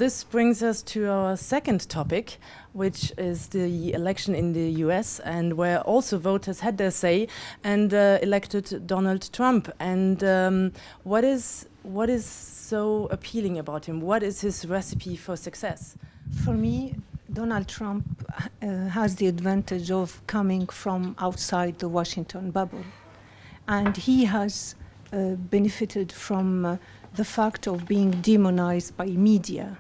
This brings us to our second topic, which is the election in the US, and where also voters had their say and elected Donald Trump. And what is so appealing about him? What is his recipe for success? For me, Donald Trump has the advantage of coming from outside the Washington bubble. And he has benefited from the fact of being demonized by media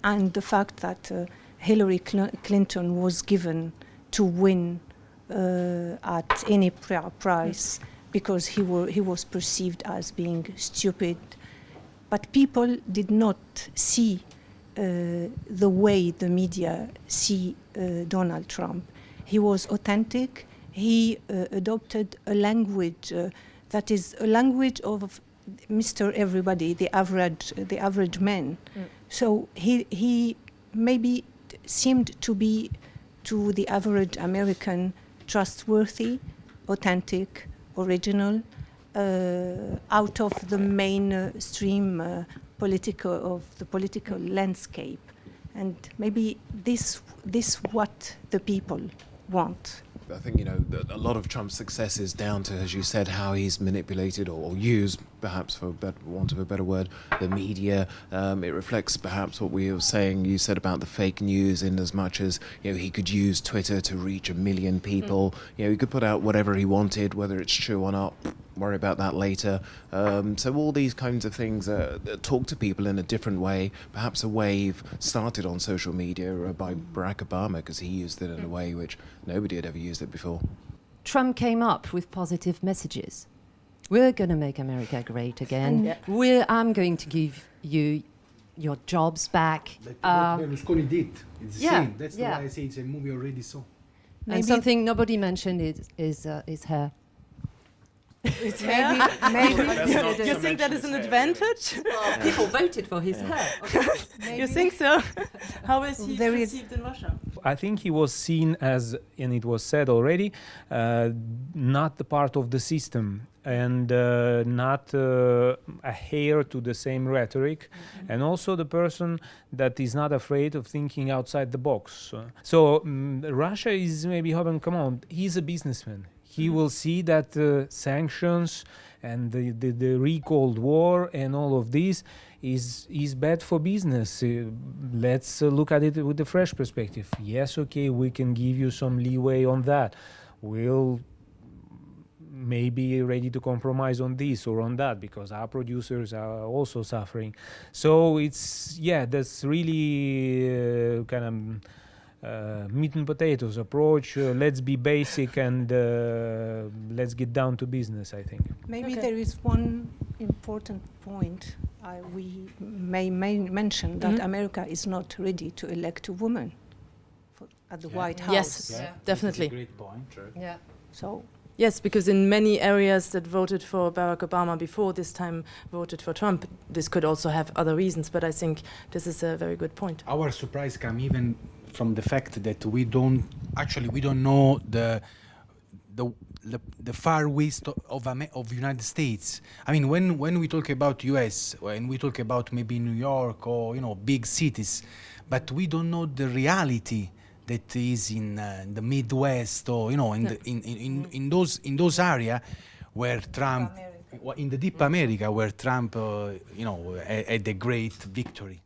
and the fact that Hillary Clinton was given to win at any price because he was perceived as being stupid. But people did not see the way the media see Donald Trump. He was authentic. He adopted a language that is a language of Mr. Everybody, the average man. So he maybe seemed to be, to the average American, trustworthy, authentic, original, out of the mainstream political landscape, and maybe this what the people want. I think, a lot of Trump's success is down to, as you said, how he's manipulated or used, perhaps for want of a better word, the media. It reflects perhaps what we were saying, you said about the fake news, in as much as, he could use Twitter to reach 1 million people. He could put out whatever he wanted, whether it's true or not, worry about that later. So all these kinds of things talk to people in a different way. Perhaps a wave started on social media by Barack Obama, because he used it in a way which nobody had ever used it before. Trump came up with positive messages. We're going to make America great again. I'm going to give you your jobs back. What Berlusconi did. It's the same. That's why I say it's a movie already saw. And something nobody mentioned is hair. It's maybe you think that is an advantage? Well, people voted for his hair. You think so? How is he perceived in Russia? I think he was seen as, and it was said already, not the part of the system, and not a heir to the same rhetoric, and also the person that is not afraid of thinking outside the box. So Russia is maybe, come on, he's a businessman. He will see that sanctions and the recalled war and all of this is bad for business. Let's look at it with a fresh perspective. Yes, okay, we can give you some leeway on that. We'll maybe ready to compromise on this or on that, because our producers are also suffering. So it's, that's really kind of meat and potatoes approach. Let's be basic and let's get down to business, I think. Maybe there is one important point we may mention, that America is not ready to elect a woman at the White House. Yes, definitely. That's a great point. Sure. Yeah. So. Yes, because in many areas that voted for Barack Obama before this time voted for Trump, this could also have other reasons, but I think this is a very good point. Our surprise comes even from the fact that we don't know the far west of United States. I mean, when we talk about US, when we talk about maybe New York or big cities, but we don't know the reality that is in the Midwest or in those areas where Trump, in the deep America, where Trump had a great victory.